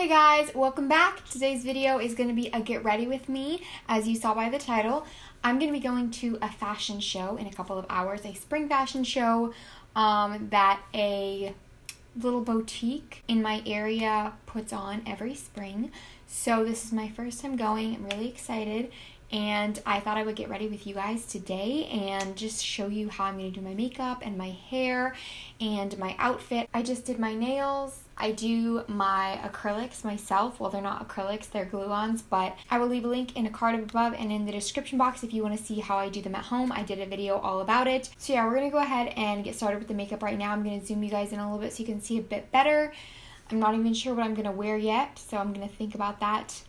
Hey guys, welcome back. Today's video is going to be a get ready with me, as you saw by the title. I'm going to be going to a fashion show in a couple of hours, a spring fashion show that a little boutique in my area puts on every spring. So this is my first time going. I'm really excited, and I thought I would get ready with you guys today and just show you how I'm going to do my makeup and my hair and my outfit. I just did my nails. I do my acrylics myself. Well, they're not acrylics, they're glue-ons, but I will leave a link in a card above and in the description box if you want to see how I do them at home. I did a video all about it. So yeah, we're going to go ahead and get started with the makeup right now. I'm going to zoom you guys in a little bit so you can see a bit better. I'm not even sure what I'm going to wear yet, so I'm going to think about that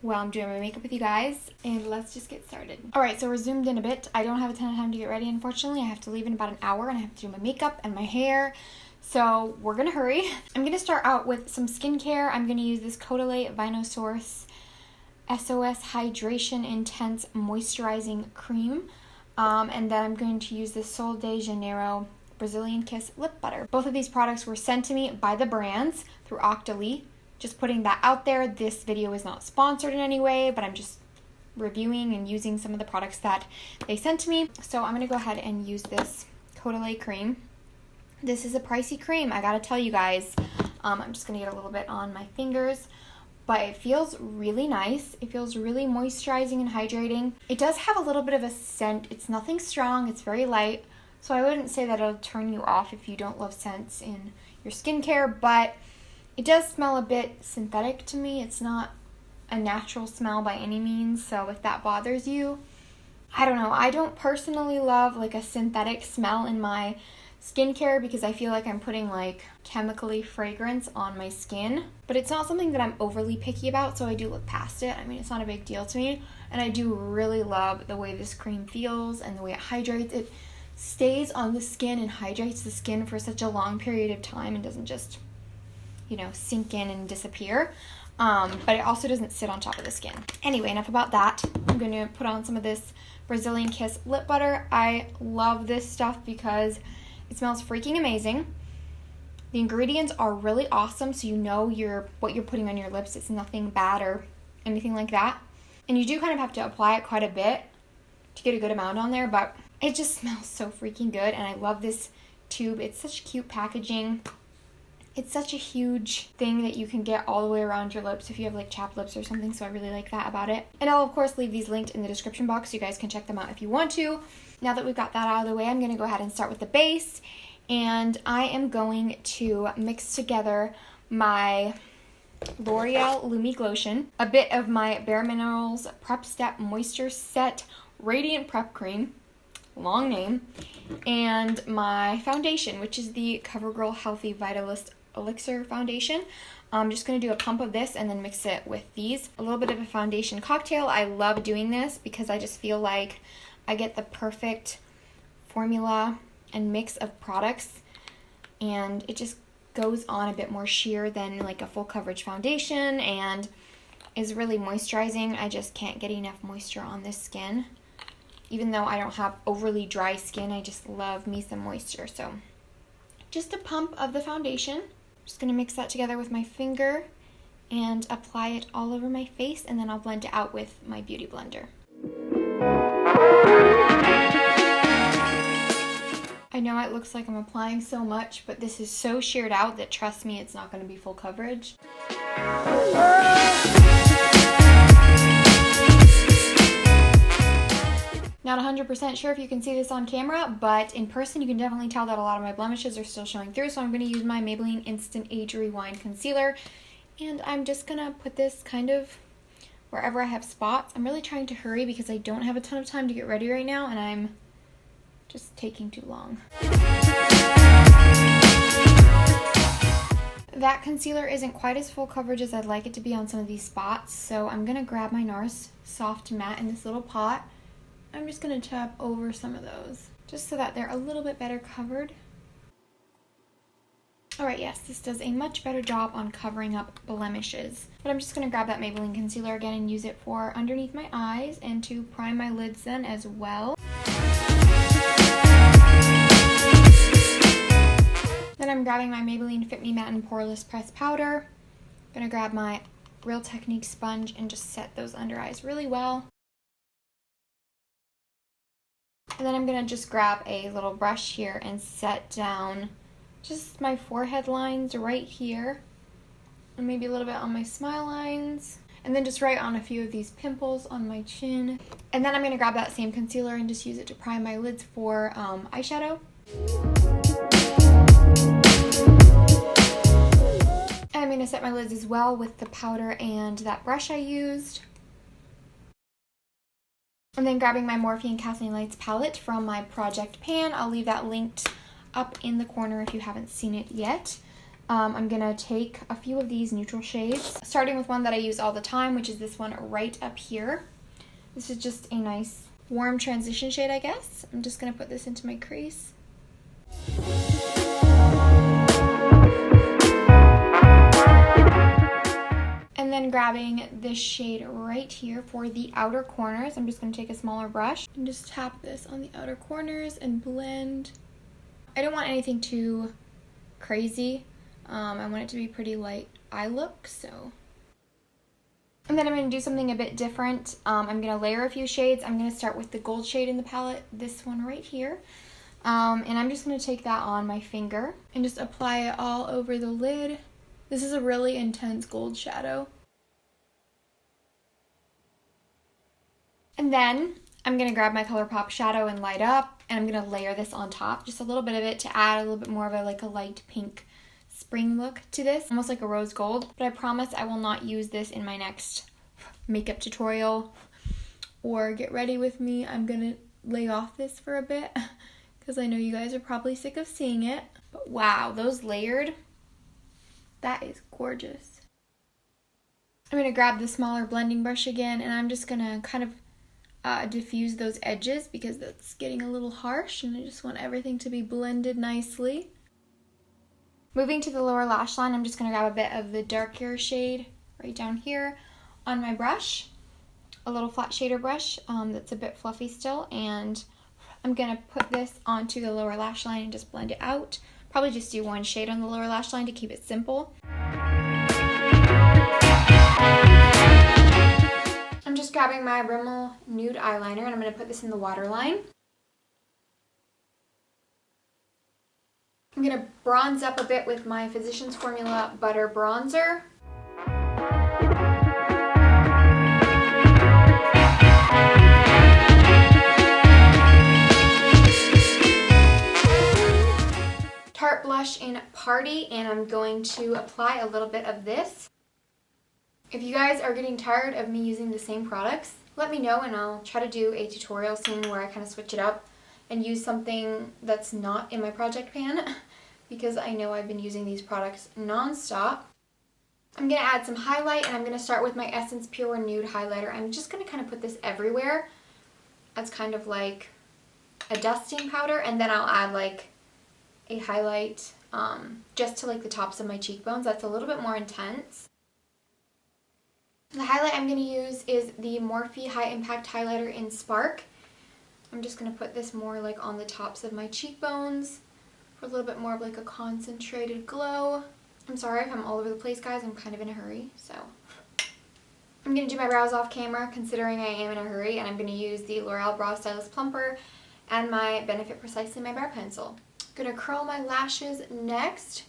while I'm doing my makeup with you guys, and let's just get started. Alright, so we're zoomed in a bit. I don't have a ton of time to get ready, unfortunately. I have to leave in about an hour, and I have to do my makeup and my hair. So we're gonna hurry. I'm gonna start out with some skincare. I'm gonna use this Caudalie Vinosource SOS Hydration Intense Moisturizing Cream. And then I'm going to use this Sol de Janeiro Brazilian Kiss Lip Butter. Both of these products were sent to me by the brands through Caudalie. Just putting that out there. This video is not sponsored in any way, but I'm just reviewing and using some of the products that they sent to me. So I'm gonna go ahead and use this Caudalie cream. This is a pricey cream, I gotta tell you guys. I'm just gonna get a little bit on my fingers, but it feels really nice. It feels really moisturizing and hydrating. It does have a little bit of a scent. It's nothing strong, it's very light, so I wouldn't say that it'll turn you off if you don't love scents in your skincare, but it does smell a bit synthetic to me. It's not a natural smell by any means, so if that bothers you, I don't know. I don't personally love like a synthetic smell in my skincare because I feel like I'm putting like chemically fragrance on my skin, but it's not something that I'm overly picky about, so I do look past it. I mean, it's not a big deal to me, and I do really love the way this cream feels and the way it hydrates. It stays on the skin and hydrates the skin for such a long period of time and doesn't just, you know, sink in and disappear. But it also doesn't sit on top of the skin. Anyway, enough about that. I'm going to put on some of this Brazilian Kiss Lip Butter. I love this stuff because it smells freaking amazing. The ingredients are really awesome, so you know what you're putting on your lips. It's nothing bad or anything like that. And you do kind of have to apply it quite a bit to get a good amount on there, but it just smells so freaking good, and I love this tube. It's such cute packaging. It's such a huge thing that you can get all the way around your lips if you have like chapped lips or something, so I really like that about it. And I'll of course leave these linked in the description box so you guys can check them out if you want to. Now that we've got that out of the way, I'm going to go ahead and start with the base, and I am going to mix together my L'Oreal Lumi Glotion, a bit of my Bare Minerals Prep Step Moisture Set Radiant Prep Cream, long name, and my foundation, which is the CoverGirl Healthy Vitalist Elixir Foundation. I'm just going to do a pump of this and then mix it with these. A little bit of a foundation cocktail. I love doing this because I just feel like I get the perfect formula and mix of products, and it just goes on a bit more sheer than like a full coverage foundation and is really moisturizing. I just can't get enough moisture on this skin. Even though I don't have overly dry skin, I just love me some moisture. So just a pump of the foundation. Just going to mix that together with my finger and apply it all over my face, and then I'll blend it out with my beauty blender. I know it looks like I'm applying so much, but this is so sheared out that trust me, it's not going to be full coverage. Not 100% sure if you can see this on camera, but in person you can definitely tell that a lot of my blemishes are still showing through, so I'm going to use my Maybelline Instant Age Rewind Concealer, and I'm just going to put this kind of wherever I have spots. I'm really trying to hurry because I don't have a ton of time to get ready right now, and I'm just taking too long. That concealer isn't quite as full coverage as I'd like it to be on some of these spots, so I'm going to grab my NARS Soft Matte in this little pot. I'm just going to tap over some of those, just so that they're a little bit better covered. Alright, yes, this does a much better job on covering up blemishes. But I'm just going to grab that Maybelline concealer again and use it for underneath my eyes and to prime my lids then as well. Then I'm grabbing my Maybelline Fit Me Matte and Poreless Pressed Powder I'm gonna grab my Real Technique sponge and just set those under eyes really well. And then I'm gonna just grab a little brush here and set down just my forehead lines right here. And maybe a little bit on my smile lines. And then just right on a few of these pimples on my chin. And then I'm gonna grab that same concealer and just use it to prime my lids for eyeshadow. And I'm gonna set my lids as well with the powder and that brush I used. And then grabbing my Morphe and Kathleen Lights palette from my project pan. I'll leave that linked up in the corner if you haven't seen it yet. I'm gonna take a few of these neutral shades, starting with one that I use all the time, which is this one right up here. This is just a nice warm transition shade, I guess. I'm just gonna put this into my crease. And then grabbing this shade right here for the outer corners, I'm just gonna take a smaller brush and just tap this on the outer corners and blend. I don't want anything too crazy. I want it to be pretty light eye look, so. And then I'm going to do something a bit different. I'm going to layer a few shades. I'm going to start with the gold shade in the palette, this one right here. And I'm just going to take that on my finger and just apply it all over the lid. This is a really intense gold shadow. And then I'm going to grab my ColourPop shadow and light up, and I'm going to layer this on top, just a little bit of it to add a little bit more of a light pink spring look to this, almost like a rose gold. But I promise I will not use this in my next makeup tutorial or get ready with me. I'm gonna lay off this for a bit because I know you guys are probably sick of seeing it. But wow, those layered, that is gorgeous. I'm gonna grab the smaller blending brush again, and I'm just gonna kind of diffuse those edges because that's getting a little harsh, and I just want everything to be blended nicely. Moving to the lower lash line, I'm just going to grab a bit of the darker shade right down here on my brush, a little flat shader brush that's a bit fluffy still, and I'm going to put this onto the lower lash line and just blend it out. Probably just do one shade on the lower lash line to keep it simple. I'm just grabbing my Rimmel Nude Eyeliner, and I'm going to put this in the waterline. I'm going to bronze up a bit with my Physicians Formula Butter Bronzer. Tarte blush in Party, and I'm going to apply a little bit of this. If you guys are getting tired of me using the same products, let me know and I'll try to do a tutorial soon where I kind of switch it up and use something that's not in my project pan because I know I've been using these products non-stop. I'm going to add some highlight, and I'm going to start with my Essence Pure Nude Highlighter. I'm just going to kind of put this everywhere as kind of like a dusting powder, and then I'll add like a highlight just to like the tops of my cheekbones. That's a little bit more intense. The highlight I'm going to use is the Morphe High Impact Highlighter in Spark. I'm just going to put this more like on the tops of my cheekbones for a little bit more of like a concentrated glow. I'm sorry if I'm all over the place, guys. I'm kind of in a hurry, so. I'm going to do my brows off camera considering I am in a hurry, and I'm going to use the L'Oreal Brow Stylist Plumper and my Benefit Precisely My Brow Pencil. I'm going to curl my lashes next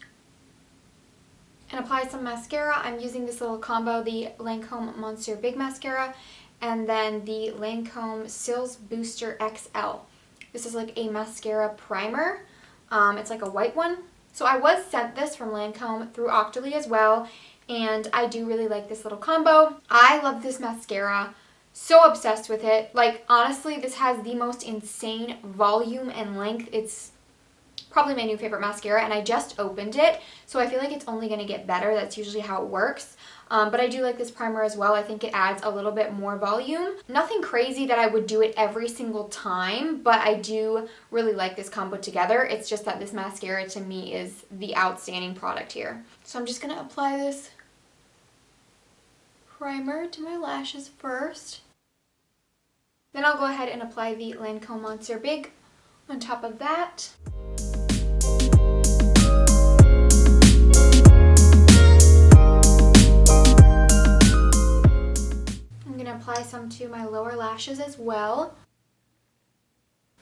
and apply some mascara. I'm using this little combo, the Lancome Monster Big Mascara and then the Lancome Cils Booster XL. This is like a mascara primer. It's like a white one. So I was sent this from Lancome through Caudalie as well, and I do really like this little combo. I love this mascara. So obsessed with it. Like, honestly, this has the most insane volume and length. It's probably my new favorite mascara, and I just opened it, so I feel like it's only going to get better. That's usually how it works. But I do like this primer as well. I think it adds a little bit more volume. Nothing crazy that I would do it every single time, but I do really like this combo together. It's just that this mascara to me is the outstanding product here. So I'm just going to apply this primer to my lashes first. Then I'll go ahead and apply the Lancome Monster Big on top of that. blushes as well.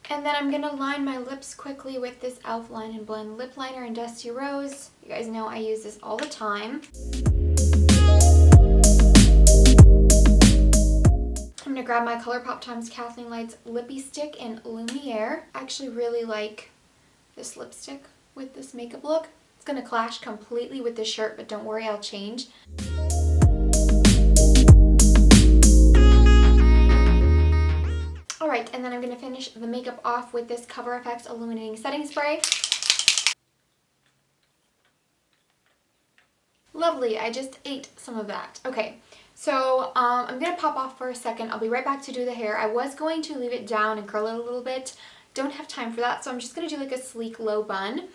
And then I'm going to line my lips quickly with this e.l.f. Line and Blend lip liner in Dusty Rose. You guys know I use this all the time. I'm going to grab my ColourPop Times Kathleen Lights Lippy Stick in Lumiere. I actually really like this lipstick with this makeup look. It's going to clash completely with this shirt, but don't worry, I'll change. Alright, and then I'm going to finish the makeup off with this Cover FX Illuminating Setting Spray. Lovely, I just ate some of that. Okay, so I'm going to pop off for a second. I'll be right back to do the hair. I was going to leave it down and curl it a little bit. Don't have time for that, so I'm just going to do like a sleek low bun.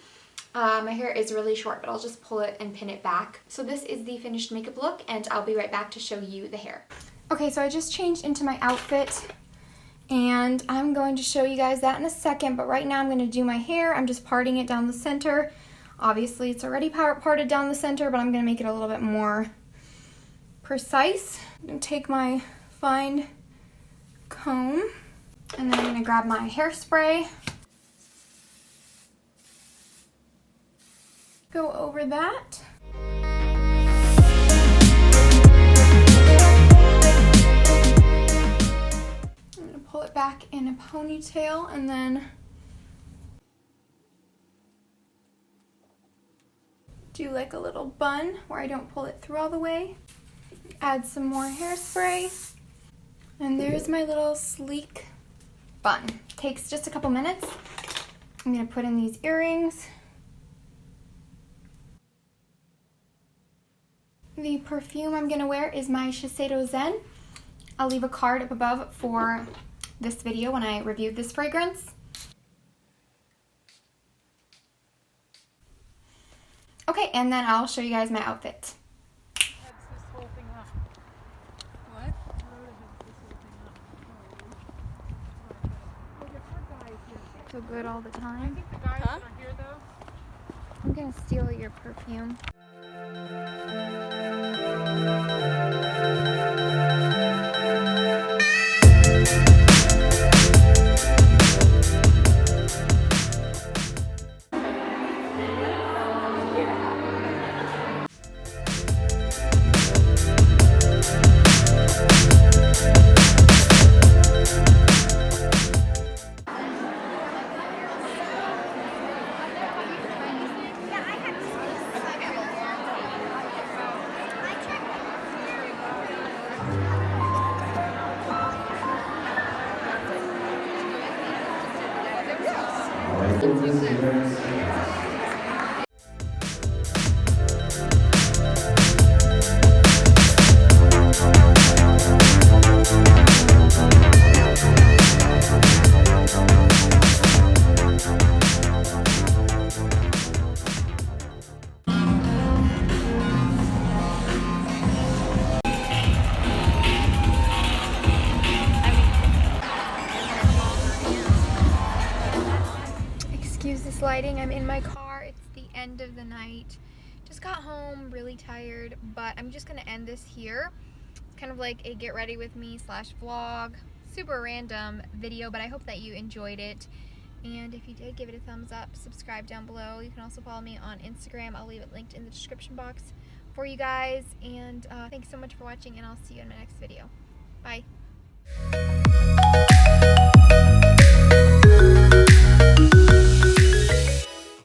My hair is really short, but I'll just pull it and pin it back. So this is the finished makeup look, and I'll be right back to show you the hair. Okay, so I just changed into my outfit, and I'm going to show you guys that in a second, but right now I'm going to do my hair. I'm just parting it down the center. Obviously, it's already parted down the center, but I'm going to make it a little bit more precise. I'm going to take my fine comb, and then I'm going to grab my hairspray. Go over that. I'm going to pull it back in a ponytail and then do like a little bun where I don't pull it through all the way. Add some more hairspray. And there's my little sleek bun. Takes just a couple minutes. I'm going to put in these earrings. The perfume I'm going to wear is my Shiseido Zen. I'll leave a card up above for this video when I reviewed this fragrance. Okay, and then I'll show you guys my outfit. So good all the time. I think the guys are here though. I'm going to steal your perfume. Excuse this lighting, I'm in my car. It's the end of the night. Just got home, really tired, but I'm just gonna end this here. It's kind of like a get ready with me / vlog. Super random video, but I hope that you enjoyed it. And if you did, give it a thumbs up, subscribe down below. You can also follow me on Instagram. I'll leave it linked in the description box for you guys. And thanks so much for watching, and I'll see you in my next video.